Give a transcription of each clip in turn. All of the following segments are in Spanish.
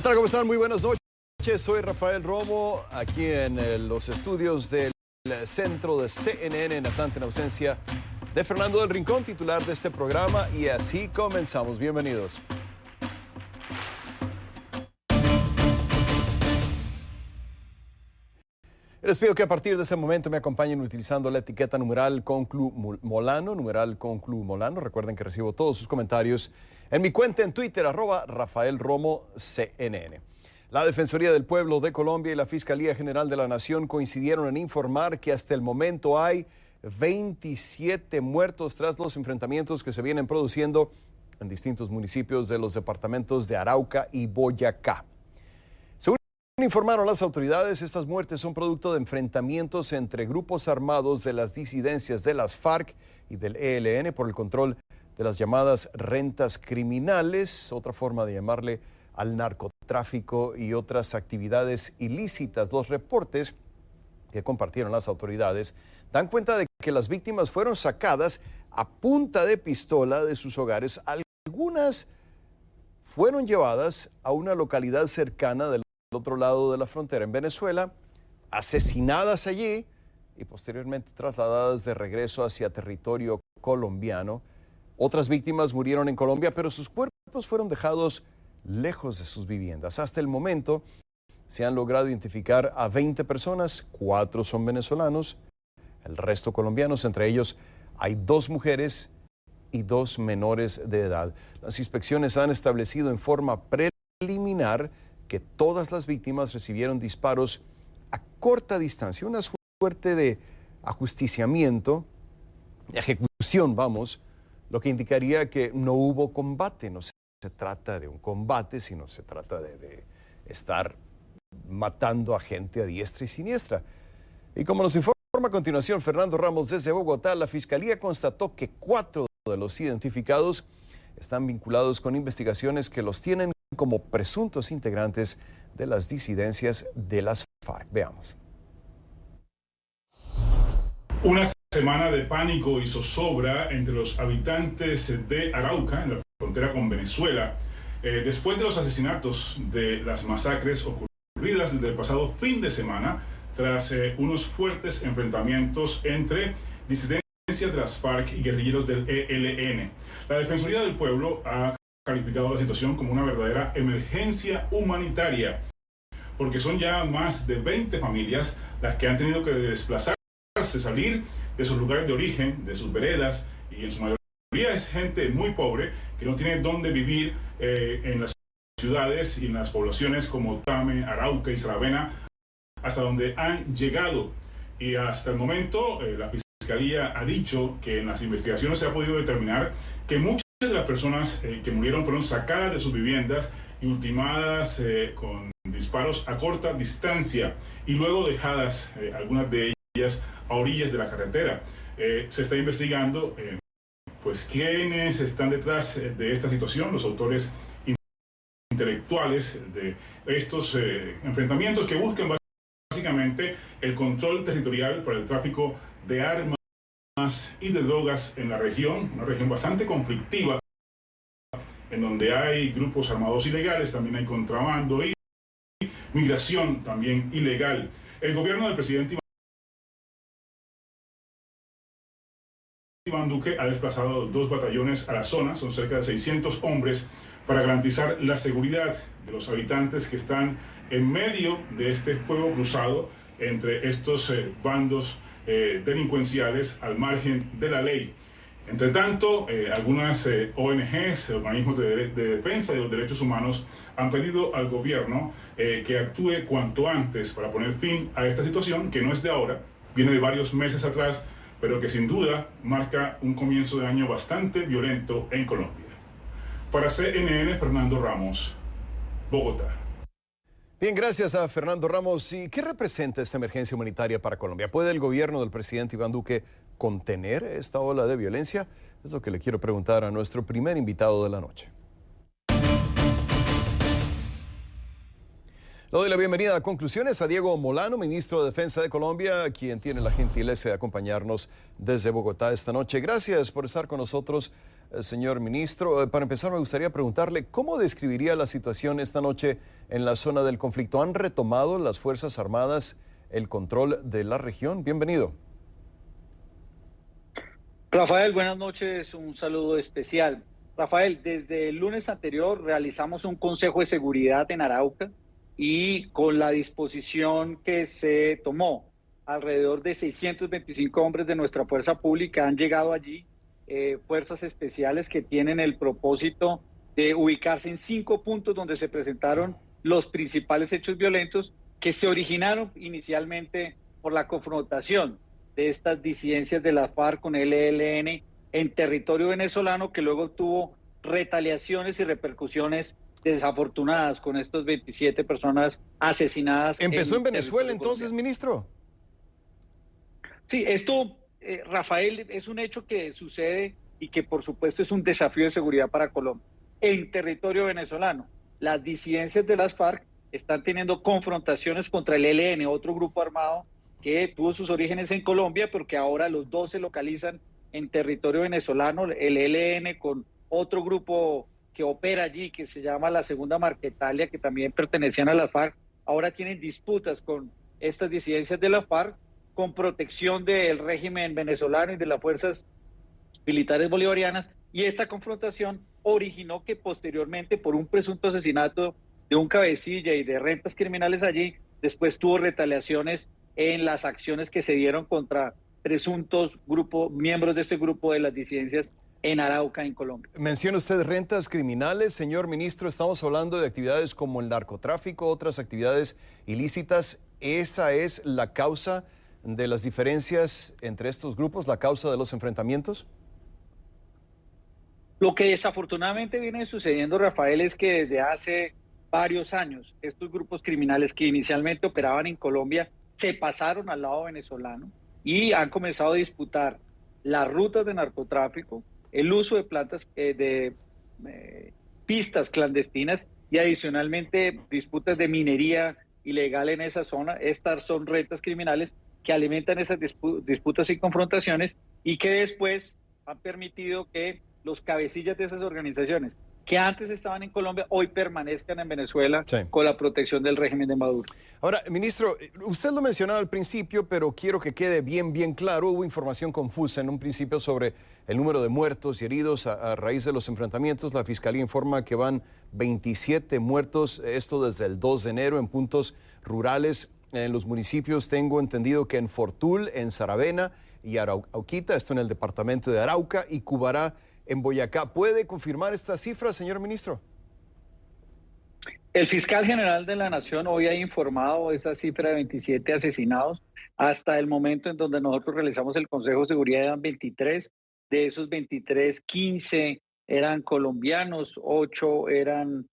¿Qué tal? ¿Cómo están? Muy buenas noches. Soy Rafael Romo, aquí en los estudios del centro de CNN en Atlanta, en ausencia de Fernando del Rincón, titular de este programa, y así comenzamos. Bienvenidos. Les pido que a partir de ese momento me acompañen utilizando la etiqueta numeral conclumolano, numeral conclumolano. Recuerden que recibo todos sus comentarios en mi cuenta en Twitter, @RafaelRomoCNN. La Defensoría del Pueblo de Colombia y la Fiscalía General de la Nación coincidieron en informar que hasta el momento hay 27 muertos tras los enfrentamientos que se vienen produciendo en distintos municipios de los departamentos de Arauca y Boyacá. Según informaron las autoridades, estas muertes son producto de enfrentamientos entre grupos armados de las disidencias de las FARC y del ELN por el control de las llamadas rentas criminales, otra forma de llamarle al narcotráfico y otras actividades ilícitas. Los reportes que compartieron las autoridades dan cuenta de que las víctimas fueron sacadas a punta de pistola de sus hogares. Algunas fueron llevadas a una localidad cercana del otro lado de la frontera en Venezuela, asesinadas allí y posteriormente trasladadas de regreso hacia territorio colombiano. Otras víctimas murieron en Colombia, pero sus cuerpos fueron dejados lejos de sus viviendas. Hasta el momento se han logrado identificar a 20 personas, 4 son venezolanos, el resto colombianos, entre ellos hay 2 mujeres y 2 menores de edad. Las inspecciones han establecido en forma preliminar que todas las víctimas recibieron disparos a corta distancia, una suerte de ajusticiamiento, de ejecución, vamos, lo que indicaría que no hubo combate. No se trata de un combate, sino se trata de estar matando a gente a diestra y siniestra. Y como nos informa a continuación Fernando Ramos desde Bogotá, la Fiscalía constató que 4 de los identificados están vinculados con investigaciones que los tienen como presuntos integrantes de las disidencias de las FARC. Veamos. Una semana de pánico y zozobra entre los habitantes de Arauca, en la frontera con Venezuela, después de los asesinatos de las masacres ocurridas desde el pasado fin de semana, tras unos fuertes enfrentamientos entre disidencias de las FARC y guerrilleros del ELN. La Defensoría del Pueblo ha calificado la situación como una verdadera emergencia humanitaria, porque son ya más de 20 familias las que han tenido que desplazarse, salir de sus lugares de origen, de sus veredas, y en su mayoría es gente muy pobre que no tiene dónde vivir en las ciudades y en las poblaciones como Tame, Arauca y Saravena, hasta donde han llegado. Y hasta el momento la Fiscalía ha dicho que en las investigaciones se ha podido determinar que muchas de las personas que murieron fueron sacadas de sus viviendas y ultimadas con disparos a corta distancia y luego dejadas, algunas de ellas, a orillas de la carretera. Se está investigando pues quiénes están detrás de esta situación, los autores intelectuales de estos enfrentamientos que buscan básicamente el control territorial para el tráfico de armas y de drogas en la región, una región bastante conflictiva, en donde hay grupos armados ilegales, también hay contrabando y migración también ilegal. El gobierno del presidente Iván Duque ha desplazado 2 batallones a la zona, son cerca de 600 hombres, para garantizar la seguridad de los habitantes que están en medio de este fuego cruzado entre estos bandos delincuenciales al margen de la ley. Entre tanto, algunas ONGs, organismos de defensa de los derechos humanos, han pedido al gobierno que actúe cuanto antes para poner fin a esta situación, que no es de ahora, viene de varios meses atrás, pero que sin duda marca un comienzo de año bastante violento en Colombia. Para CNN, Fernando Ramos, Bogotá. Bien, gracias a Fernando Ramos. ¿Y qué representa esta emergencia humanitaria para Colombia? ¿Puede el gobierno del presidente Iván Duque contener esta ola de violencia? Es lo que le quiero preguntar a nuestro primer invitado de la noche. Le doy la bienvenida a Conclusiones a Diego Molano, ministro de Defensa de Colombia, quien tiene la gentileza de acompañarnos desde Bogotá esta noche. Gracias por estar con nosotros, señor ministro. Para empezar, me gustaría preguntarle, ¿cómo describiría la situación esta noche en la zona del conflicto? ¿Han retomado las Fuerzas Armadas el control de la región? Bienvenido. Rafael, buenas noches, un saludo especial. Rafael, desde el lunes anterior realizamos un Consejo de Seguridad en Arauca y con la disposición que se tomó, alrededor de 625 hombres de nuestra fuerza pública han llegado allí, fuerzas especiales que tienen el propósito de ubicarse en 5 puntos donde se presentaron los principales hechos violentos que se originaron inicialmente por la confrontación de estas disidencias de la FARC con el ELN en territorio venezolano, que luego tuvo retaliaciones y repercusiones desafortunadas con estos 27 personas asesinadas. ¿Empezó en Venezuela entonces, ministro? Sí, esto, Rafael, es un hecho que sucede y que por supuesto es un desafío de seguridad para Colombia. En territorio venezolano, las disidencias de las FARC están teniendo confrontaciones contra el ELN, otro grupo armado que tuvo sus orígenes en Colombia, pero que ahora los dos se localizan en territorio venezolano, el ELN con otro grupo que opera allí, que se llama la Segunda Marquetalia, que también pertenecían a las FARC, ahora tienen disputas con estas disidencias de la FARC, con protección del régimen venezolano y de las fuerzas militares bolivarianas, y esta confrontación originó que posteriormente, por un presunto asesinato de un cabecilla y de rentas criminales allí, después tuvo retaliaciones en las acciones que se dieron contra presuntos miembros de este grupo de las disidencias en Arauca, en Colombia. Menciona usted rentas criminales, señor ministro. Estamos hablando de actividades como el narcotráfico, otras actividades ilícitas. ¿Esa es la causa de las diferencias entre estos grupos, la causa de los enfrentamientos? Lo que desafortunadamente viene sucediendo, Rafael, es que desde hace varios años estos grupos criminales que inicialmente operaban en Colombia se pasaron al lado venezolano y han comenzado a disputar las rutas de narcotráfico, el uso de pistas clandestinas y adicionalmente disputas de minería ilegal en esa zona. Estas son rentas criminales que alimentan esas disputas y confrontaciones y que después han permitido que los cabecillas de esas organizaciones que antes estaban en Colombia, hoy permanezcan en Venezuela, sí, con la protección del régimen de Maduro. Ahora, ministro, usted lo mencionaba al principio, pero quiero que quede bien claro. Hubo información confusa en un principio sobre el número de muertos y heridos a raíz de los enfrentamientos. La Fiscalía informa que van 27 muertos, esto desde el 2 de enero en puntos rurales en los municipios. Tengo entendido que en Fortul, en Saravena y Arauquita, esto en el departamento de Arauca, y Cubará, en Boyacá. ¿Puede confirmar esta cifra, señor ministro? El fiscal general de la Nación hoy ha informado esa cifra de 27 asesinados. Hasta el momento en donde nosotros realizamos el Consejo de Seguridad eran 23. De esos 23, 15 eran colombianos, 8 eran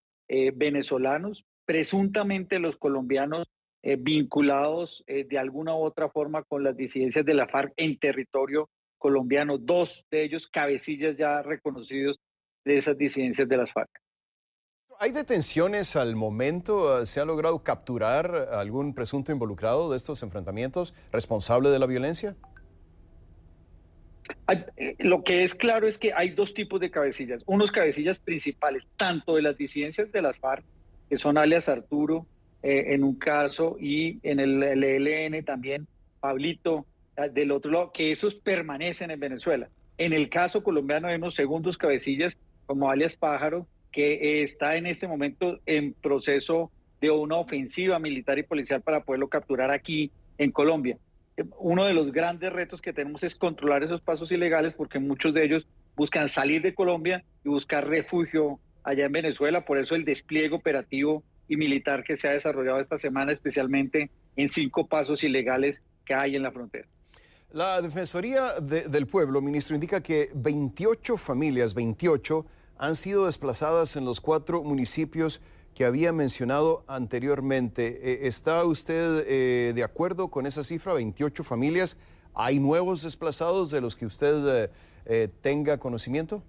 venezolanos. Presuntamente los colombianos vinculados de alguna u otra forma con las disidencias de la FARC en territorio colombiano, 2 de ellos cabecillas ya reconocidos de esas disidencias de las FARC. ¿Hay detenciones al momento? ¿Se ha logrado capturar algún presunto involucrado de estos enfrentamientos, responsable de la violencia? Lo que es claro es que hay 2 tipos de cabecillas. Unos cabecillas principales, tanto de las disidencias de las FARC, que son alias Arturo en un caso, y en el ELN también, Pablito, del otro lado, que esos permanecen en Venezuela. En el caso colombiano hay unos segundos cabecillas, como alias Pájaro, que está en este momento en proceso de una ofensiva militar y policial para poderlo capturar aquí en Colombia. Uno de los grandes retos que tenemos es controlar esos pasos ilegales, porque muchos de ellos buscan salir de Colombia y buscar refugio allá en Venezuela. Por eso el despliegue operativo y militar que se ha desarrollado esta semana, especialmente en 5 pasos ilegales que hay en la frontera. La Defensoría del Pueblo, ministro, indica que 28 familias, 28, han sido desplazadas en los 4 municipios que había mencionado anteriormente. ¿Está usted de acuerdo con esa cifra, 28 familias? ¿Hay nuevos desplazados de los que usted tenga conocimiento?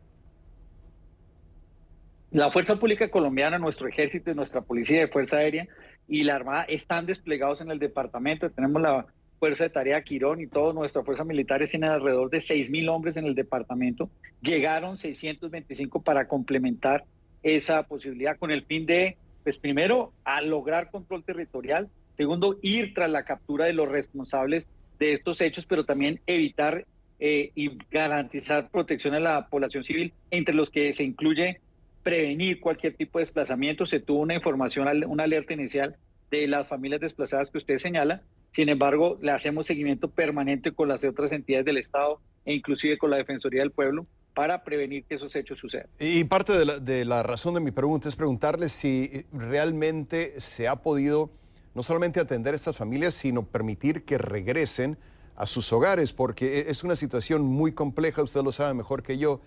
La Fuerza Pública Colombiana, nuestro ejército, nuestra policía de Fuerza Aérea y la Armada están desplegados en el departamento. Tenemos la Fuerza de Tarea Quirón y toda nuestra fuerza militares tienen alrededor de 6.000 hombres en el departamento. Llegaron 625 para complementar esa posibilidad con el fin de, pues primero, a lograr control territorial, segundo, ir tras la captura de los responsables de estos hechos, pero también evitar y garantizar protección a la población civil, entre los que se incluye prevenir cualquier tipo de desplazamiento. Se tuvo una información, una alerta inicial de las familias desplazadas que usted señala. Sin embargo, le hacemos seguimiento permanente con las otras entidades del Estado e inclusive con la Defensoría del Pueblo para prevenir que esos hechos sucedan. Y parte de la razón de mi pregunta es preguntarle si realmente se ha podido no solamente atender a estas familias, sino permitir que regresen a sus hogares, porque es una situación muy compleja, usted lo sabe mejor que yo.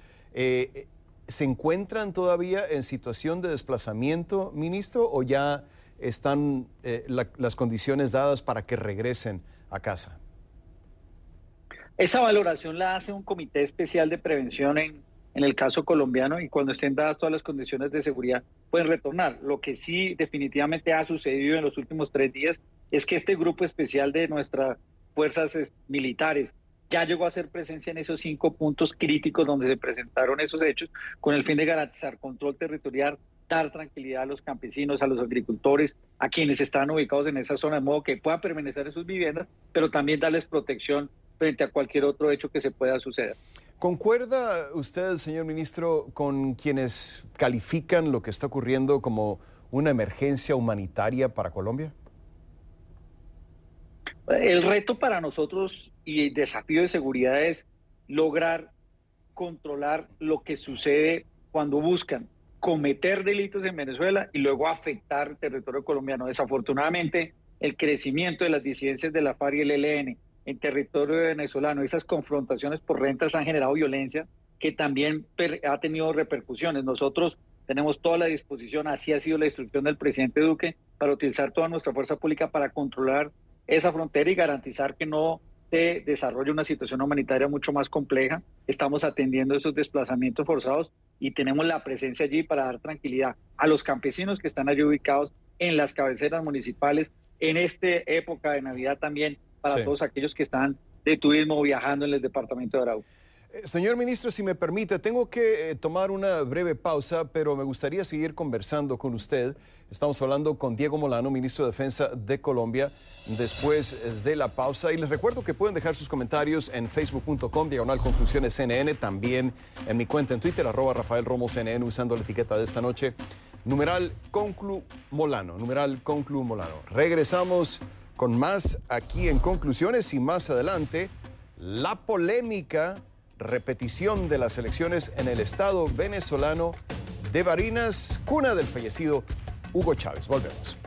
¿Se encuentran todavía en situación de desplazamiento, ministro, o ya están las condiciones dadas para que regresen a casa? Esa valoración la hace un comité especial de prevención en el caso colombiano, y cuando estén dadas todas las condiciones de seguridad pueden retornar. Lo que sí definitivamente ha sucedido en los últimos 3 días es que este grupo especial de nuestras fuerzas militares ya llegó a hacer presencia en esos 5 puntos críticos donde se presentaron esos hechos, con el fin de garantizar control territorial, dar tranquilidad a los campesinos, a los agricultores, a quienes están ubicados en esa zona, de modo que puedan permanecer en sus viviendas, pero también darles protección frente a cualquier otro hecho que se pueda suceder. ¿Concuerda usted, señor ministro, con quienes califican lo que está ocurriendo como una emergencia humanitaria para Colombia? El reto para nosotros y el desafío de seguridad es lograr controlar lo que sucede cuando buscan cometer delitos en Venezuela y luego afectar el territorio colombiano. Desafortunadamente, el crecimiento de las disidencias de la FARC y el ELN en territorio venezolano, esas confrontaciones por rentas han generado violencia que también ha tenido repercusiones. Nosotros tenemos toda la disposición, así ha sido la instrucción del presidente Duque, para utilizar toda nuestra fuerza pública para controlar esa frontera y garantizar que no se desarrolle una situación humanitaria mucho más compleja. Estamos atendiendo esos desplazamientos forzados y tenemos la presencia allí para dar tranquilidad a los campesinos que están allí ubicados en las cabeceras municipales, en esta época de Navidad también, para todos aquellos que están de turismo viajando en el departamento de Arauca. Señor ministro, si me permite, tengo que tomar una breve pausa, pero me gustaría seguir conversando con usted. Estamos hablando con Diego Molano, ministro de Defensa de Colombia, después de la pausa. Y les recuerdo que pueden dejar sus comentarios en facebook.com/conclusionesCNN, también en mi cuenta en Twitter, @RafaelRomosCNN, usando la etiqueta de esta noche, #ConcluMolano. Regresamos con más aquí en Conclusiones y más adelante, la polémica repetición de las elecciones en el estado venezolano de Barinas, cuna del fallecido Hugo Chávez. Volvemos.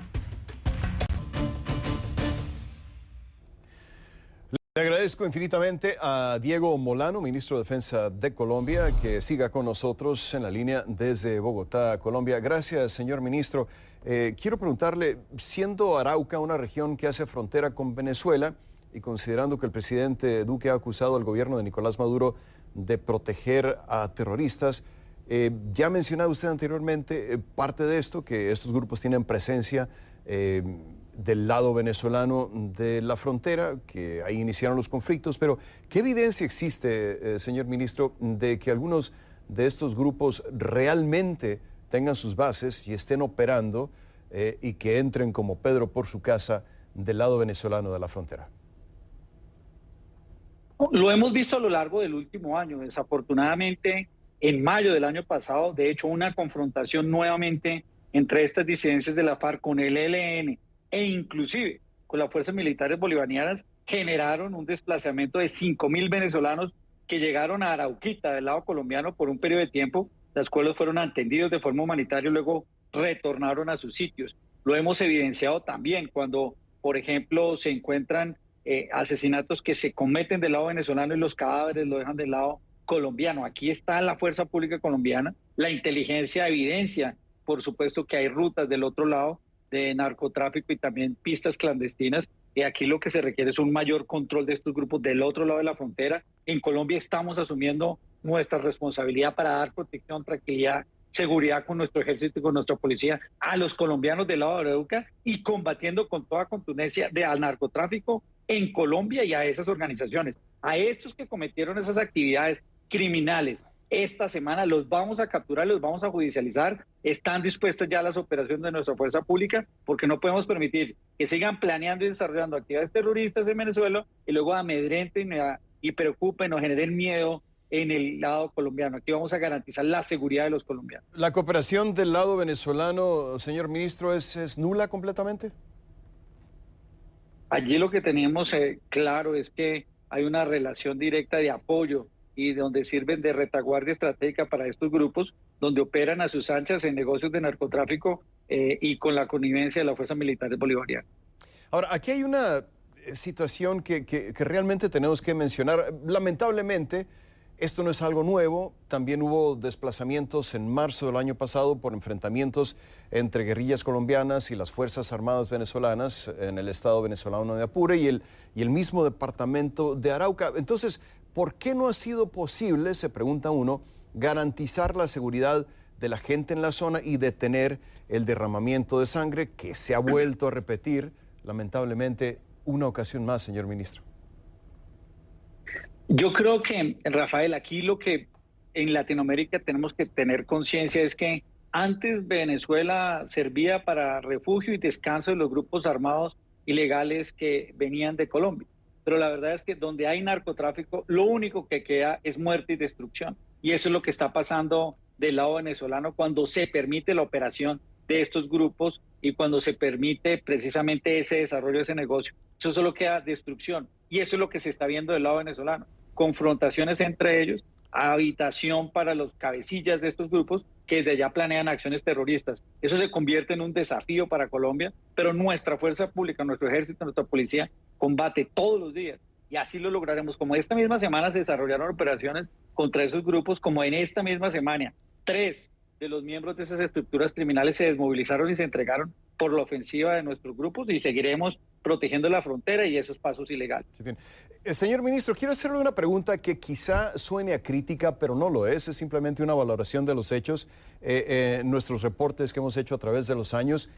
Le agradezco infinitamente a Diego Molano, ministro de Defensa de Colombia, que siga con nosotros en la línea desde Bogotá, Colombia. Gracias, señor ministro. Quiero preguntarle, siendo Arauca una región que hace frontera con Venezuela, y considerando que el presidente Duque ha acusado al gobierno de Nicolás Maduro de proteger a terroristas, ya ha mencionado usted anteriormente parte de esto, que estos grupos tienen presencia del lado venezolano de la frontera, que ahí iniciaron los conflictos, pero ¿qué evidencia existe, señor ministro, de que algunos de estos grupos realmente tengan sus bases y estén operando y que entren como Pedro por su casa del lado venezolano de la frontera? Lo hemos visto a lo largo del último año. Desafortunadamente, en mayo del año pasado, de hecho, una confrontación nuevamente entre estas disidencias de la FARC con el ELN e inclusive con las fuerzas militares bolivarianas generaron un desplazamiento de 5.000 venezolanos que llegaron a Arauquita del lado colombiano por un periodo de tiempo. Las cuales fueron atendidos de forma humanitaria y luego retornaron a sus sitios. Lo hemos evidenciado también cuando, por ejemplo, se encuentran asesinatos que se cometen del lado venezolano y los cadáveres lo dejan del lado colombiano. Aquí está la fuerza pública colombiana, la inteligencia evidencia, por supuesto, que hay rutas del otro lado de narcotráfico y también pistas clandestinas, y aquí lo que se requiere es un mayor control de estos grupos del otro lado de la frontera. En Colombia estamos asumiendo nuestra responsabilidad para dar protección, tranquilidad, seguridad con nuestro ejército y con nuestra policía a los colombianos del lado de Arauca y combatiendo con toda contundencia al narcotráfico en Colombia y a esas organizaciones. A estos que cometieron esas actividades criminales esta semana los vamos a capturar, los vamos a judicializar. Están dispuestas ya las operaciones de nuestra fuerza pública porque no podemos permitir que sigan planeando y desarrollando actividades terroristas en Venezuela y luego amedrenten y preocupen o generen miedo en el lado colombiano. Aquí vamos a garantizar la seguridad de los colombianos. ¿La cooperación del lado venezolano, señor ministro, es nula completamente? Allí lo que tenemos claro es que hay una relación directa de apoyo y donde sirven de retaguardia estratégica para estos grupos, donde operan a sus anchas en negocios de narcotráfico y con la connivencia de las fuerzas militares bolivarianas. Ahora, aquí hay una situación que realmente tenemos que mencionar. Lamentablemente, esto no es algo nuevo. También hubo desplazamientos en marzo del año pasado por enfrentamientos entre guerrillas colombianas y las Fuerzas Armadas venezolanas en el estado venezolano de Apure y el mismo departamento de Arauca. Entonces, ¿por qué no ha sido posible, se pregunta uno, garantizar la seguridad de la gente en la zona y detener el derramamiento de sangre que se ha vuelto a repetir, lamentablemente, una ocasión más, señor ministro? Yo creo que, Rafael, aquí lo que en Latinoamérica tenemos que tener conciencia es que antes Venezuela servía para refugio y descanso de los grupos armados ilegales que venían de Colombia. Pero la verdad es que donde hay narcotráfico, lo único que queda es muerte y destrucción. Y eso es lo que está pasando del lado venezolano cuando se permite la operación de estos grupos y cuando se permite precisamente ese desarrollo de ese negocio. Eso solo queda destrucción. Y eso es lo que se está viendo del lado venezolano. Confrontaciones entre ellos, habitación para los cabecillas de estos grupos que desde allá planean acciones terroristas. Eso se convierte en un desafío para Colombia, pero nuestra fuerza pública, nuestro ejército, nuestra policía combate todos los días y así lo lograremos. Como esta misma semana se desarrollaron operaciones contra esos grupos, como en esta misma semana 3 de los miembros de esas estructuras criminales se desmovilizaron y se entregaron por la ofensiva de nuestros grupos y seguiremos protegiendo la frontera y esos pasos ilegales. Sí, bien. Señor ministro, quiero hacerle una pregunta que quizá suene a crítica, pero no lo es simplemente una valoración de los hechos, nuestros reportes que hemos hecho a través de los años.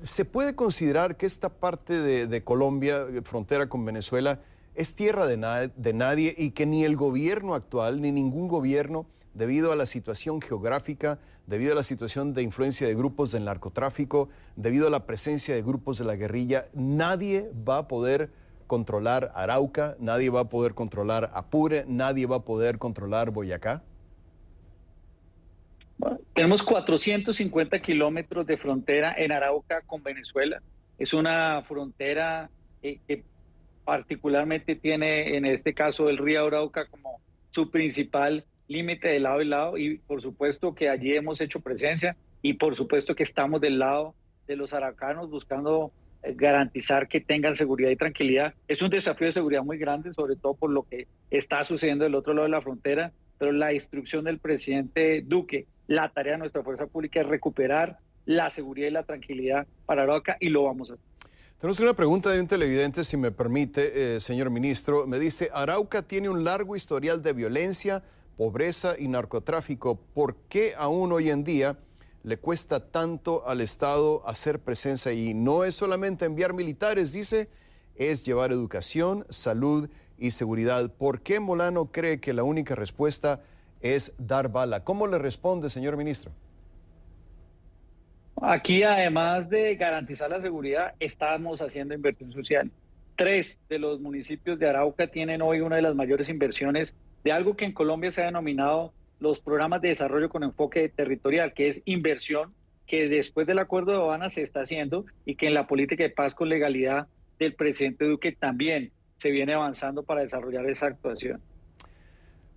¿Se puede considerar que esta parte de Colombia, frontera con Venezuela, es tierra de nadie y que ni el gobierno actual, ni ningún gobierno, debido a la situación geográfica, debido a la situación de influencia de grupos del narcotráfico, debido a la presencia de grupos de la guerrilla, nadie va a poder controlar Arauca, nadie va a poder controlar Apure, nadie va a poder controlar Boyacá? Bueno, tenemos 450 kilómetros de frontera en Arauca con Venezuela. Es una frontera que particularmente tiene, en este caso, el río Arauca como su principal límite de lado y lado, y por supuesto que allí hemos hecho presencia y por supuesto que estamos del lado de los araucanos buscando garantizar que tengan seguridad y tranquilidad. Es un desafío de seguridad muy grande, sobre todo por lo que está sucediendo del otro lado de la frontera, pero la instrucción del presidente Duque, la tarea de nuestra fuerza pública es recuperar la seguridad y la tranquilidad para Arauca y lo vamos a hacer. Tenemos una pregunta de un televidente, si me permite, señor ministro. Me dice, Arauca tiene un largo historial de violencia, pobreza y narcotráfico. ¿Por qué aún hoy en día le cuesta tanto al Estado hacer presencia? Y no es solamente enviar militares, dice, es llevar educación, salud y seguridad. ¿Por qué Molano cree que la única respuesta es dar bala? ¿Cómo le responde, señor ministro? Aquí, además de garantizar la seguridad, estamos haciendo inversión social. 3 de los municipios de Arauca tienen hoy una de las mayores inversiones de algo que en Colombia se ha denominado los programas de desarrollo con enfoque territorial, que es inversión que después del acuerdo de Habana se está haciendo y que en la política de paz con legalidad del presidente Duque también se viene avanzando para desarrollar esa actuación.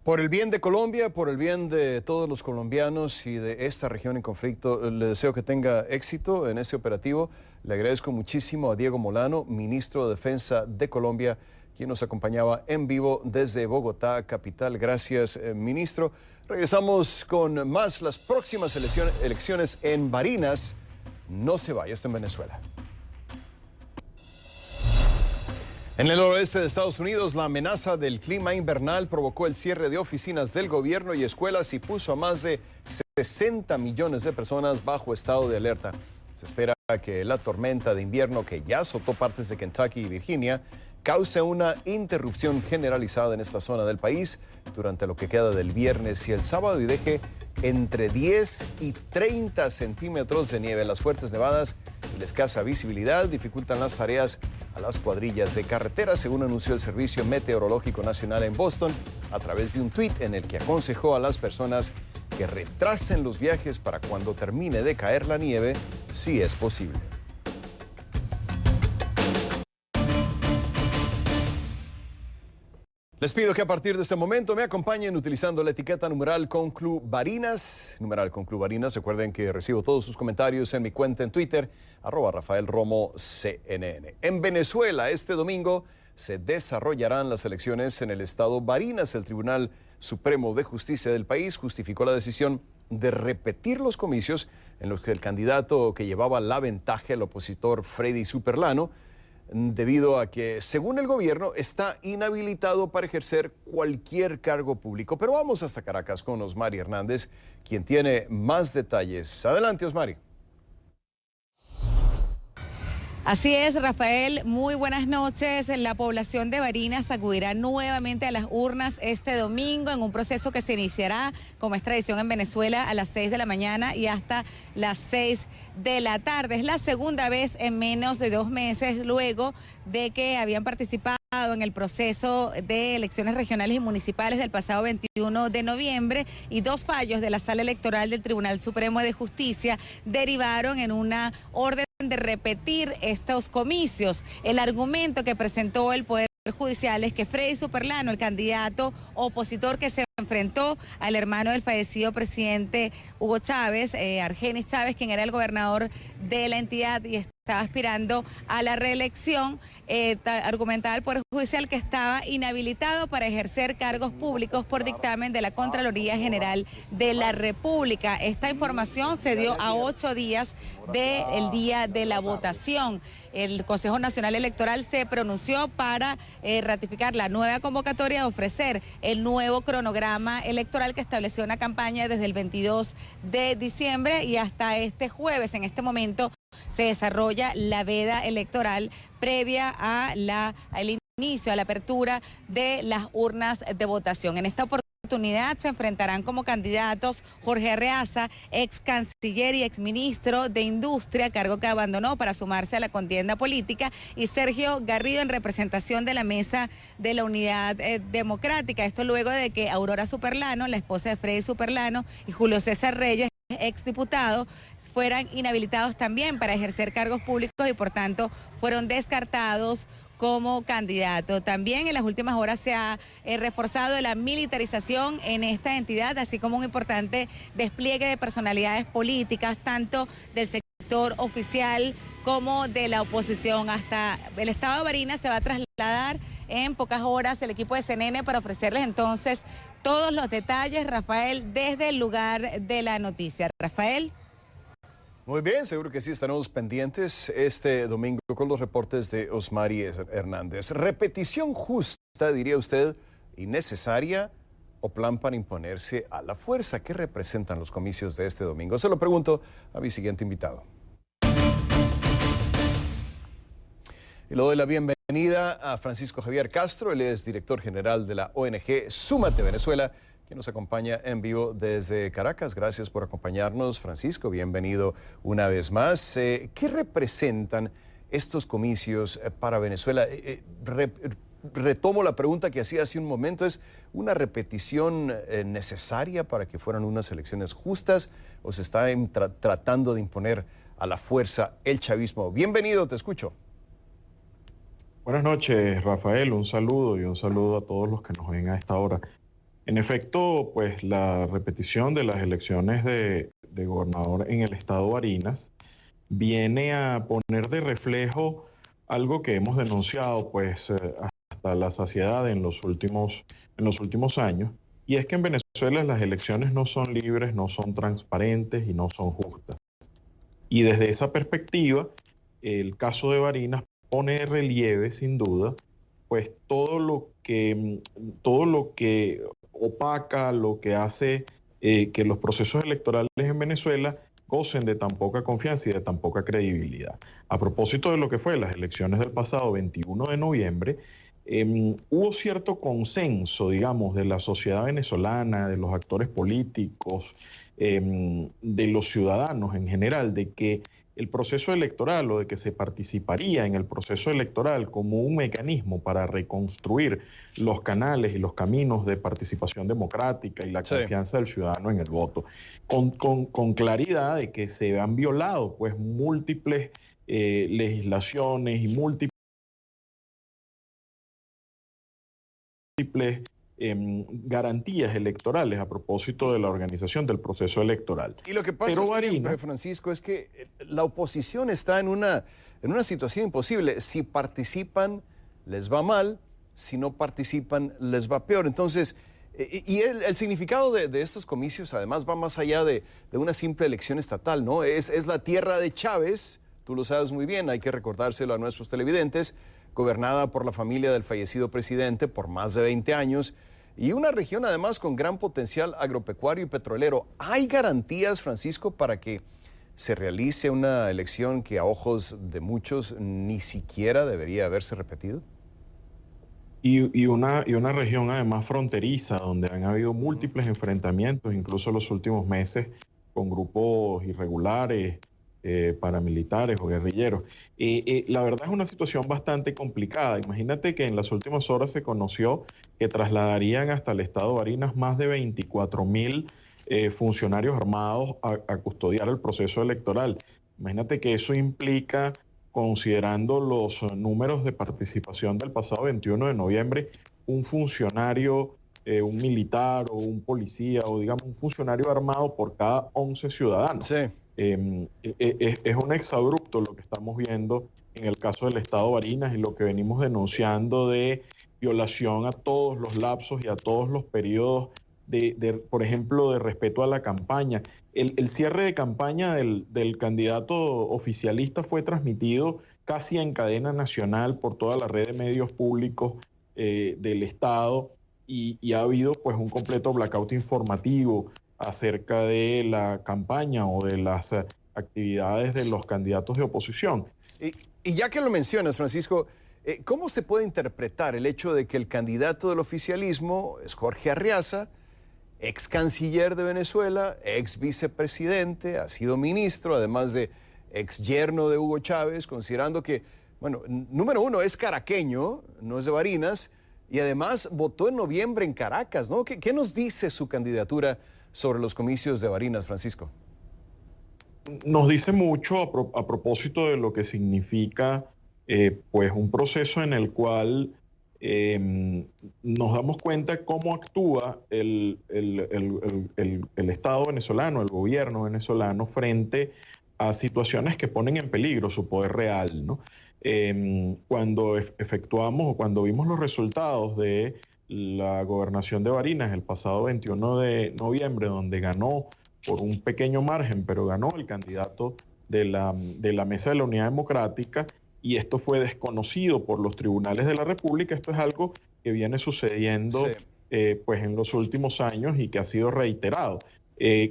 Por el bien de Colombia, por el bien de todos los colombianos y de esta región en conflicto, le deseo que tenga éxito en este operativo. Le agradezco muchísimo a Diego Molano, ministro de Defensa de Colombia, quien nos acompañaba en vivo desde Bogotá, capital. Gracias, ministro. Regresamos con más las próximas elecciones en Barinas. No se vaya, está en Venezuela. En el noroeste de Estados Unidos, la amenaza del clima invernal provocó el cierre de oficinas del gobierno y escuelas y puso a más de 60 millones de personas bajo estado de alerta. Se espera que la tormenta de invierno que ya azotó partes de Kentucky y Virginia cause una interrupción generalizada en esta zona del país durante lo que queda del viernes y el sábado y deje entre 10 y 30 centímetros de nieve. Las fuertes nevadas y la escasa visibilidad dificultan las tareas a las cuadrillas de carretera, según anunció el Servicio Meteorológico Nacional en Boston a través de un tuit en el que aconsejó a las personas que retrasen los viajes para cuando termine de caer la nieve, si es posible. Les pido que a partir de este momento me acompañen utilizando la etiqueta numeral Conclu Barinas. Numeral Conclu Barinas. Recuerden que recibo todos sus comentarios en mi cuenta en Twitter, @RafaelRomoCNN. En Venezuela, este domingo se desarrollarán las elecciones en el estado Barinas. El Tribunal Supremo de Justicia del país justificó la decisión de repetir los comicios en los que el candidato que llevaba la ventaja, el opositor Freddy Superlano, debido a que, según el gobierno, está inhabilitado para ejercer cualquier cargo público. Pero vamos hasta Caracas con Osmari Hernández, quien tiene más detalles. Adelante, Osmari. Así es, Rafael, muy buenas noches. La población de Barinas acudirá nuevamente a las urnas este domingo en un proceso que se iniciará, como es tradición en Venezuela, a las 6 de la mañana y hasta las 6 de la tarde. Es la segunda vez en menos de 2 meses luego de que habían participado en el proceso de elecciones regionales y municipales del pasado 21 de noviembre y 2 fallos de la Sala Electoral del Tribunal Supremo de Justicia derivaron en una orden de repetir estos comicios. El argumento que presentó el Poder Judicial es que Freddy Superlano, el candidato opositor que se enfrentó al hermano del fallecido presidente Hugo Chávez, Argenis Chávez, quien era el gobernador de la entidad y estaba aspirando a la reelección, argumentaba el Poder Judicial que estaba inhabilitado para ejercer cargos públicos por dictamen de la Contraloría General de la República. Esta información se dio a 8 días del día de la votación. El Consejo Nacional Electoral se pronunció para ratificar la nueva convocatoria de ofrecer el nuevo cronograma electoral que estableció una campaña desde el 22 de diciembre y hasta este jueves. En este momento se desarrolla la veda electoral previa al inicio, a la apertura de las urnas de votación. En esta oportunidad se enfrentarán como candidatos Jorge Arreaza, ex canciller y ex ministro de Industria, cargo que abandonó para sumarse a la contienda política, y Sergio Garrido en representación de la Mesa de la Unidad Democrática. Esto luego de que Aurora Superlano, la esposa de Freddy Superlano, y Julio César Reyes, ex diputado, fueran inhabilitados también para ejercer cargos públicos y por tanto fueron descartados como candidato. También en las últimas horas se ha reforzado la militarización en esta entidad, así como un importante despliegue de personalidades políticas, tanto del sector oficial como de la oposición. Hasta el estado de Barinas se va a trasladar en pocas horas el equipo de CNN para ofrecerles entonces todos los detalles, Rafael, desde el lugar de la noticia. Rafael. Muy bien, seguro que sí, estaremos pendientes este domingo con los reportes de Osmari Hernández. ¿Repetición justa, diría usted, innecesaria o plan para imponerse a la fuerza? ¿Qué representan los comicios de este domingo? Se lo pregunto a mi siguiente invitado. Y le doy la bienvenida a Francisco Javier Castro. Él es director general de la ONG Súmate Venezuela, que nos acompaña en vivo desde Caracas. Gracias por acompañarnos, Francisco. Bienvenido una vez más. ¿Qué representan estos comicios para Venezuela? Retomo la pregunta que hacía hace un momento. ¿Es una repetición necesaria para que fueran unas elecciones justas o se está tratando de imponer a la fuerza el chavismo? Bienvenido, te escucho. Buenas noches, Rafael. Un saludo y un saludo a todos los que nos ven a esta hora. En efecto, pues la repetición de las elecciones de gobernador en el estado Barinas viene a poner de reflejo algo que hemos denunciado pues hasta la saciedad en los últimos años, y es que en Venezuela las elecciones no son libres, no son transparentes y no son justas. Y desde esa perspectiva, el caso de Barinas pone de relieve, sin duda, pues todo lo que opaca, lo que hace que los procesos electorales en Venezuela gocen de tan poca confianza y de tan poca credibilidad. A propósito de lo que fue las elecciones del pasado 21 de noviembre, hubo cierto consenso, digamos, de la sociedad venezolana, de los actores políticos, de los ciudadanos en general, de que el proceso electoral o de que se participaría en el proceso electoral como un mecanismo para reconstruir los canales y los caminos de participación democrática y la confianza del ciudadano en el voto, con claridad de que se han violado pues múltiples legislaciones y múltiples garantías electorales a propósito de la organización del proceso electoral. Y lo que pasa siempre, Francisco, es que la oposición está en una situación imposible. Si participan, les va mal. Si no participan, les va peor. Entonces, y el significado de estos comicios, además, va más allá de una simple elección estatal, ¿no? Es la tierra de Chávez, tú lo sabes muy bien, hay que recordárselo a nuestros televidentes, gobernada por la familia del fallecido presidente por más de 20 años, y una región además con gran potencial agropecuario y petrolero. ¿Hay garantías, Francisco, para que se realice una elección que a ojos de muchos ni siquiera debería haberse repetido? Y una región además fronteriza, donde han habido múltiples enfrentamientos, incluso en los últimos meses, con grupos irregulares, paramilitares o guerrilleros. La verdad es una situación bastante complicada. Imagínate que en las últimas horas se conoció que trasladarían hasta el estado Barinas más de 24,000 funcionarios armados a custodiar el proceso electoral. Imagínate que eso implica, considerando los números de participación del pasado 21 de noviembre, un funcionario, un militar o un policía o digamos un funcionario armado por cada 11 ciudadanos. Sí. Es un exabrupto lo que estamos viendo en el caso del estado Barinas y lo que venimos denunciando de violación a todos los lapsos y a todos los periodos por ejemplo, de respeto a la campaña. El cierre de campaña del candidato oficialista fue transmitido casi en cadena nacional por toda la red de medios públicos del estado y ha habido pues un completo blackout informativo acerca de la campaña o de las actividades de los candidatos de oposición. Y ya que lo mencionas, Francisco, ¿cómo se puede interpretar el hecho de que el candidato del oficialismo es Jorge Arriaza, ex canciller de Venezuela, ex vicepresidente, ha sido ministro, además de ex yerno de Hugo Chávez, considerando que, bueno, número uno, es caraqueño, no es de Barinas, y además votó en noviembre en Caracas, ¿no? ¿Qué nos dice su candidatura sobre los comicios de Barinas, Francisco? Nos dice mucho a propósito de lo que significa pues un proceso en el cual nos damos cuenta cómo actúa el Estado venezolano, el gobierno venezolano, frente a situaciones que ponen en peligro su poder real, ¿no? Cuando efectuamos o cuando vimos los resultados de la gobernación de Barinas el pasado 21 de noviembre, donde ganó por un pequeño margen, pero ganó el candidato de la Mesa de la Unidad Democrática, y esto fue desconocido por los tribunales de la República. Esto es algo que viene sucediendo pues en los últimos años y que ha sido reiterado,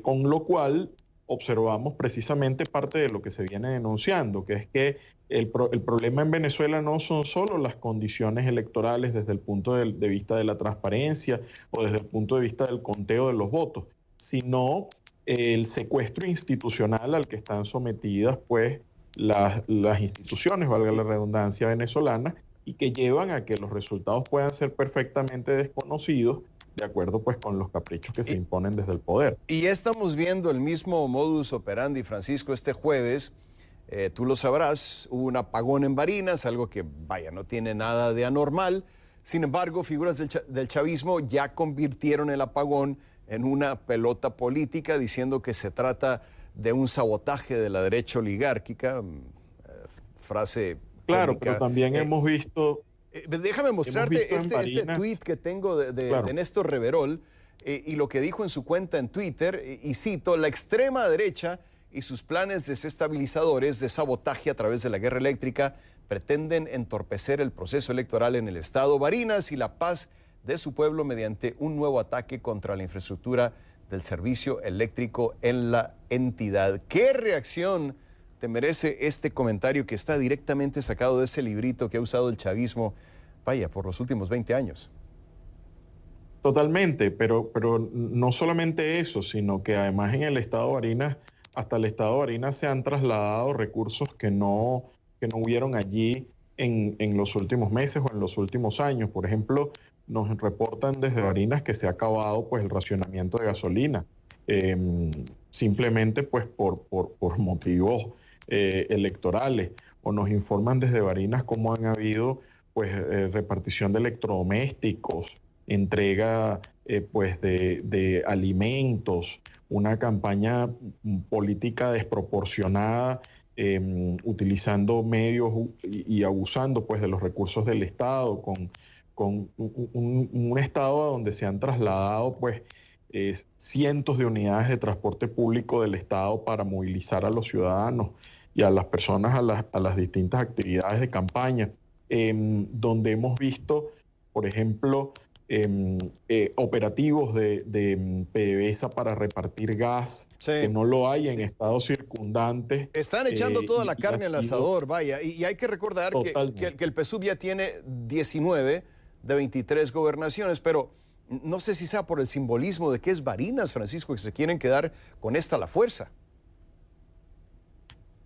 con lo cual observamos precisamente parte de lo que se viene denunciando, que es que el problema en Venezuela no son solo las condiciones electorales desde el punto de vista de la transparencia o desde el punto de vista del conteo de los votos, sino el secuestro institucional al que están sometidas pues las instituciones, valga la redundancia, venezolanas, y que llevan a que los resultados puedan ser perfectamente desconocidos de acuerdo pues con los caprichos que se imponen desde el poder. Y ya estamos viendo el mismo modus operandi, Francisco. Este jueves, tú lo sabrás, hubo un apagón en Barinas, algo que, vaya, no tiene nada de anormal. Sin embargo, figuras del chavismo ya convirtieron el apagón en una pelota política, diciendo que se trata de un sabotaje de la derecha oligárquica, frase claro, cómica. Pero también hemos visto... Déjame mostrarte este tuit que tengo claro, de Néstor Reverol y lo que dijo en su cuenta en Twitter, y cito: la extrema derecha y sus planes desestabilizadores de sabotaje a través de la guerra eléctrica pretenden entorpecer el proceso electoral en el estado Barinas y la paz de su pueblo mediante un nuevo ataque contra la infraestructura del servicio eléctrico en la entidad. ¿Qué reacción te merece este comentario que está directamente sacado de ese librito que ha usado el chavismo, vaya, por los últimos 20 años? Totalmente, pero no solamente eso, sino que además en el estado de Barinas, hasta el estado de Barinas se han trasladado recursos que no hubieron allí en los últimos meses o en los últimos años. Por ejemplo, nos reportan desde Barinas que se ha acabado pues el racionamiento de gasolina, simplemente pues por motivos electorales, o nos informan desde Barinas cómo han habido pues repartición de electrodomésticos, entrega pues de alimentos, una campaña política desproporcionada, utilizando medios y abusando pues de los recursos del Estado, con un Estado donde se han trasladado pues cientos de unidades de transporte público del Estado para movilizar a los ciudadanos y a las personas a las distintas actividades de campaña, donde hemos visto, por ejemplo, operativos de PDVSA para repartir gas, Sí. que no lo hay en estados circundantes. Están echando toda la carne al asador, vaya, y hay que recordar que el PSUV ya tiene 19 de 23 gobernaciones, pero no sé si sea por el simbolismo de que es Barinas, Francisco, que se quieren quedar con esta a la fuerza.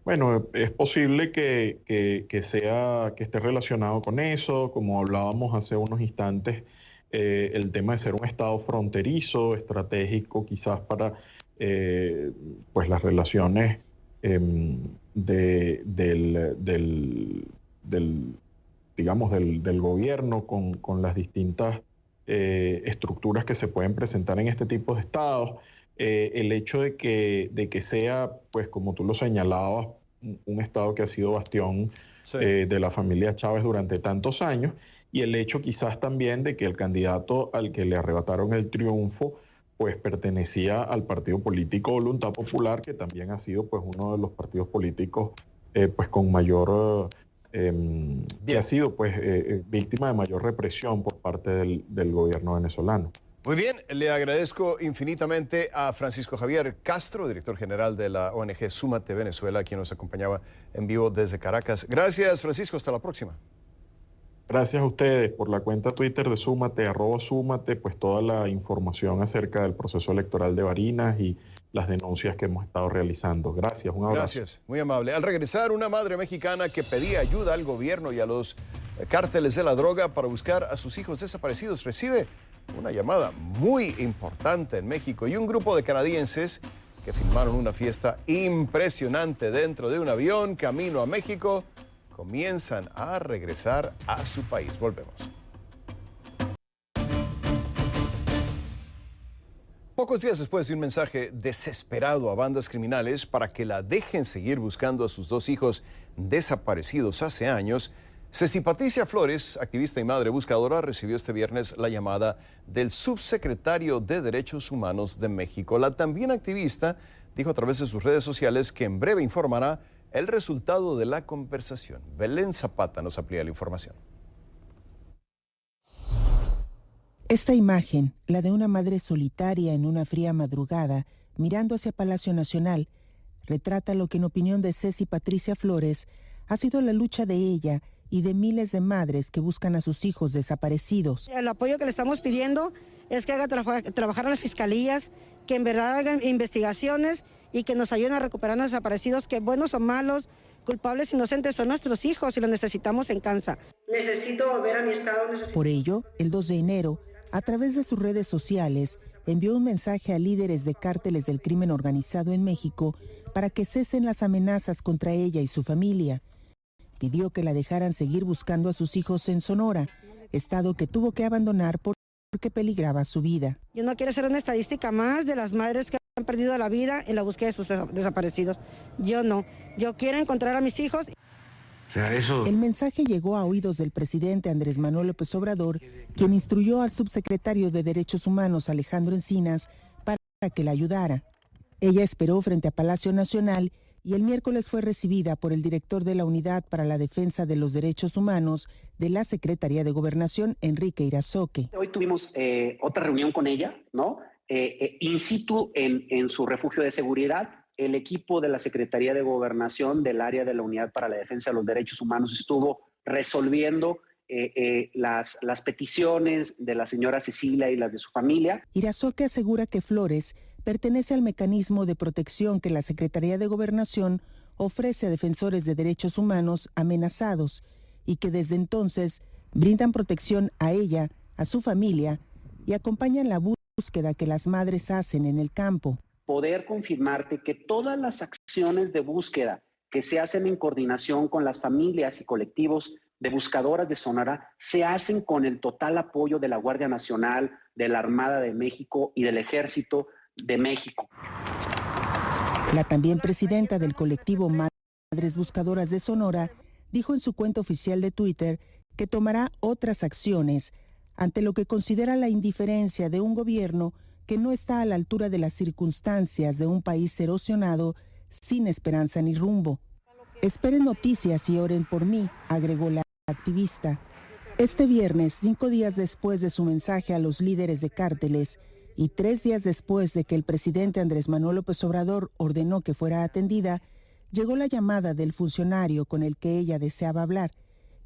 Bueno, es posible que esté relacionado con eso, como hablábamos hace unos instantes, el tema de ser un estado fronterizo, estratégico quizás para pues las relaciones del gobierno con las distintas estructuras que se pueden presentar en este tipo de estados. El hecho de que sea, pues como tú lo señalabas, un estado que ha sido bastión de la familia Chávez durante tantos años, y el hecho quizás también de que el candidato al que le arrebataron el triunfo pues pertenecía al partido político Voluntad Popular, que también ha sido pues uno de los partidos políticos pues con mayor que ha sido pues víctima de mayor represión por parte del gobierno venezolano. Muy bien, le agradezco infinitamente a Francisco Javier Castro, director general de la ONG Súmate Venezuela, quien nos acompañaba en vivo desde Caracas. Gracias, Francisco, hasta la próxima. Gracias a ustedes por la cuenta Twitter de Súmate, @Súmate, pues toda la información acerca del proceso electoral de Barinas y las denuncias que hemos estado realizando. Gracias, un abrazo. Gracias, muy amable. Al regresar, una madre mexicana que pedía ayuda al gobierno y a los cárteles de la droga para buscar a sus hijos desaparecidos recibe una llamada muy importante en México, y un grupo de canadienses que filmaron una fiesta impresionante dentro de un avión camino a México comienzan a regresar a su país. Volvemos. Pocos días después de un mensaje desesperado a bandas criminales para que la dejen seguir buscando a sus dos hijos desaparecidos hace años, Ceci Patricia Flores, activista y madre buscadora, recibió este viernes la llamada del subsecretario de Derechos Humanos de México. La también activista dijo a través de sus redes sociales que en breve informará el resultado de la conversación. Belén Zapata nos amplía la información. Esta imagen, la de una madre solitaria en una fría madrugada, mirando hacia Palacio Nacional, retrata lo que en opinión de Ceci Patricia Flores ha sido la lucha de ella y de miles de madres que buscan a sus hijos desaparecidos. El apoyo que le estamos pidiendo es que haga trabajar a las fiscalías, que en verdad hagan investigaciones y que nos ayuden a recuperar a los desaparecidos, que buenos o malos, culpables, inocentes, son nuestros hijos y los necesitamos en casa. Necesito volver a mi estado. Por ello, el 2 de enero, a través de sus redes sociales, envió un mensaje a líderes de cárteles del crimen organizado en México para que cesen las amenazas contra ella y su familia. Pidió que la dejaran seguir buscando a sus hijos en Sonora, estado que tuvo que abandonar porque peligraba su vida. Yo no quiero ser una estadística más de las madres que han perdido la vida en la búsqueda de sus desaparecidos. Yo no. Yo quiero encontrar a mis hijos. El mensaje llegó a oídos del presidente Andrés Manuel López Obrador, quien instruyó al subsecretario de Derechos Humanos, Alejandro Encinas, para que la ayudara. Ella esperó frente a Palacio Nacional y el miércoles fue recibida por el director de la Unidad para la Defensa de los Derechos Humanos de la Secretaría de Gobernación, Enrique Irazoque. Hoy tuvimos otra reunión con ella, ¿no? in situ en su refugio de seguridad. El equipo de la Secretaría de Gobernación del área de la Unidad para la Defensa de los Derechos Humanos estuvo resolviendo las peticiones de la señora Cecilia y las de su familia. Irazoque asegura que Flores pertenece al mecanismo de protección que la Secretaría de Gobernación ofrece a defensores de derechos humanos amenazados y que desde entonces brindan protección a ella, a su familia y acompañan la búsqueda que las madres hacen en el campo. Poder confirmarte que todas las acciones de búsqueda que se hacen en coordinación con las familias y colectivos de buscadoras de Sonora se hacen con el total apoyo de la Guardia Nacional, de la Armada de México y del Ejército de México. La también presidenta del colectivo Madres Buscadoras de Sonora dijo en su cuenta oficial de Twitter que tomará otras acciones ante lo que considera la indiferencia de un gobierno que no está a la altura de las circunstancias de un país erosionado sin esperanza ni rumbo. Esperen noticias y oren por mí, agregó la activista. Este viernes, 5 días después de su mensaje a los líderes de cárteles y 3 días después de que el presidente Andrés Manuel López Obrador ordenó que fuera atendida, llegó la llamada del funcionario con el que ella deseaba hablar,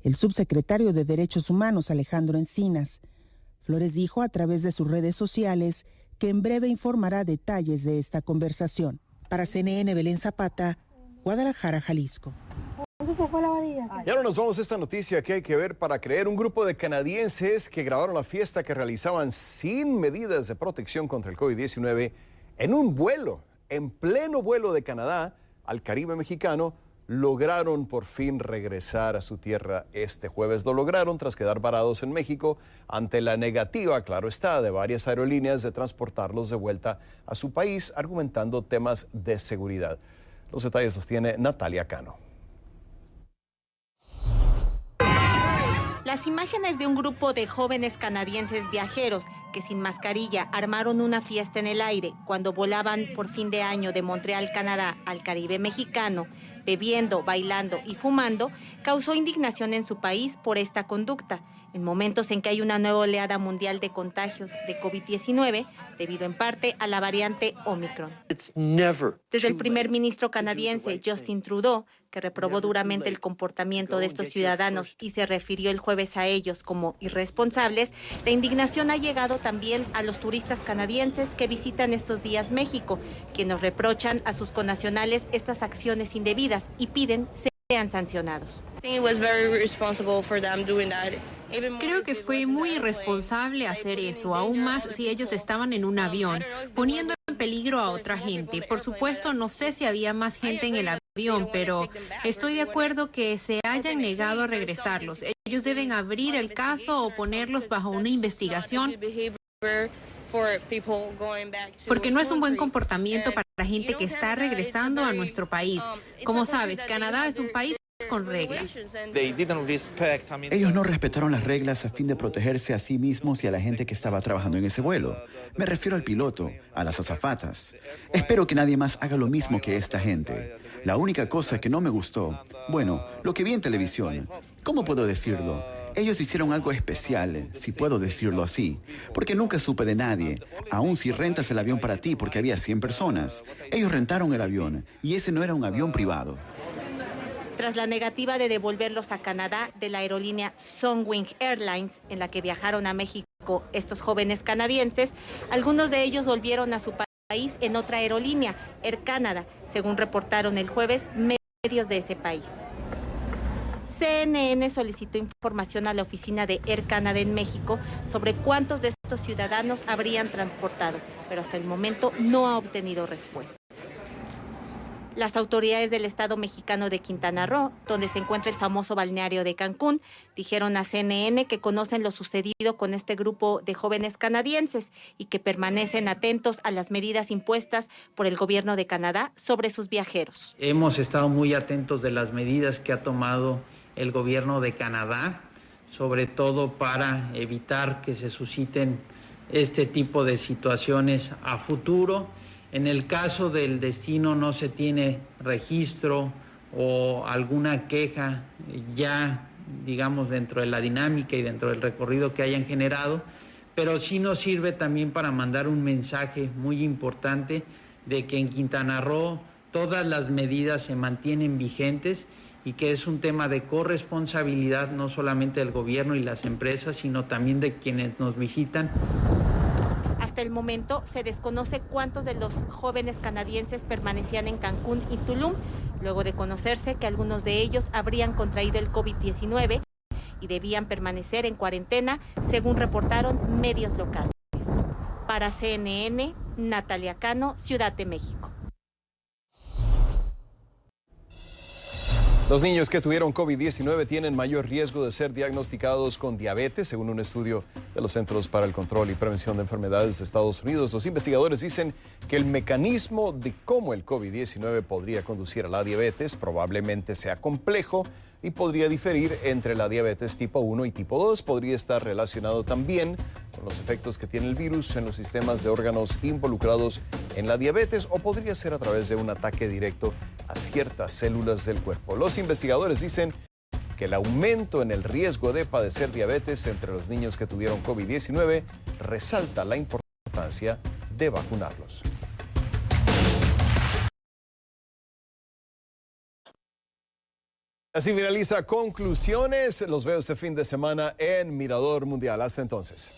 el subsecretario de Derechos Humanos Alejandro Encinas. Flores dijo a través de sus redes sociales que en breve informará detalles de esta conversación. Para CNN, Belén Zapata, Guadalajara, Jalisco. Y ahora nos vamos a esta noticia que hay que ver para creer. Un grupo de canadienses que grabaron la fiesta que realizaban sin medidas de protección contra el COVID-19 en un vuelo, en pleno vuelo de Canadá al Caribe mexicano, lograron por fin regresar a su tierra este jueves. Lo lograron tras quedar varados en México ante la negativa, claro está, de varias aerolíneas de transportarlos de vuelta a su país, argumentando temas de seguridad. Los detalles los tiene Natalia Cano. Las imágenes de un grupo de jóvenes canadienses viajeros que sin mascarilla armaron una fiesta en el aire cuando volaban por fin de año de Montreal, Canadá, al Caribe mexicano, bebiendo, bailando y fumando, causó indignación en su país por esta conducta, en momentos en que hay una nueva oleada mundial de contagios de COVID-19, debido en parte a la variante Omicron. Desde el primer ministro canadiense Justin Trudeau, que reprobó duramente el comportamiento de estos ciudadanos y se refirió el jueves a ellos como irresponsables, la indignación ha llegado también a los turistas canadienses que visitan estos días México, quienes reprochan a sus connacionales estas acciones indebidas y piden sean sancionados. Creo que fue muy irresponsable hacer eso, aún más si ellos estaban en un avión, poniendo en peligro a otra gente. Por supuesto, no sé si había más gente en el avión, pero estoy de acuerdo que se hayan negado a regresarlos. Ellos deben abrir el caso o ponerlos bajo una investigación, porque no es un buen comportamiento para gente que está regresando a nuestro país. Como sabes, Canadá es un país con reglas. Ellos no respetaron las reglas a fin de protegerse a sí mismos y a la gente que estaba trabajando en ese vuelo. Me refiero al piloto, a las azafatas. Espero que nadie más haga lo mismo que esta gente. La única cosa que no me gustó, bueno, lo que vi en televisión, ¿cómo puedo decirlo? Ellos hicieron algo especial, si puedo decirlo así, porque nunca supe de nadie, aun si rentas el avión para ti porque había 100 personas. Ellos rentaron el avión y ese no era un avión privado. Tras la negativa de devolverlos a Canadá de la aerolínea Sunwing Airlines, en la que viajaron a México estos jóvenes canadienses, algunos de ellos volvieron a su país en otra aerolínea, Air Canada, según reportaron el jueves medios de ese país. CNN solicitó información a la oficina de Air Canada en México sobre cuántos de estos ciudadanos habrían transportado, pero hasta el momento no ha obtenido respuesta. Las autoridades del estado mexicano de Quintana Roo, donde se encuentra el famoso balneario de Cancún, dijeron a CNN que conocen lo sucedido con este grupo de jóvenes canadienses y que permanecen atentos a las medidas impuestas por el gobierno de Canadá sobre sus viajeros. Hemos estado muy atentos de las medidas que ha tomado el gobierno de Canadá, sobre todo para evitar que se susciten este tipo de situaciones a futuro. En el caso del destino no se tiene registro o alguna queja ya, digamos, dentro de la dinámica y dentro del recorrido que hayan generado, pero sí nos sirve también para mandar un mensaje muy importante de que en Quintana Roo todas las medidas se mantienen vigentes y que es un tema de corresponsabilidad no solamente del gobierno y las empresas, sino también de quienes nos visitan. Hasta el momento se desconoce cuántos de los jóvenes canadienses permanecían en Cancún y Tulum, luego de conocerse que algunos de ellos habrían contraído el COVID-19 y debían permanecer en cuarentena, según reportaron medios locales. Para CNN, Natalia Cano, Ciudad de México. Los niños que tuvieron COVID-19 tienen mayor riesgo de ser diagnosticados con diabetes, según un estudio de los Centros para el Control y Prevención de Enfermedades de Estados Unidos. Los investigadores dicen que el mecanismo de cómo el COVID-19 podría conducir a la diabetes probablemente sea complejo y podría diferir entre la diabetes tipo 1 y tipo 2. Podría estar relacionado también con los efectos que tiene el virus en los sistemas de órganos involucrados en la diabetes, o podría ser a través de un ataque directo a ciertas células del cuerpo. Los investigadores dicen que el aumento en el riesgo de padecer diabetes entre los niños que tuvieron COVID-19 resalta la importancia de vacunarlos. Así finaliza Conclusiones. Los veo este fin de semana en Mirador Mundial. Hasta entonces.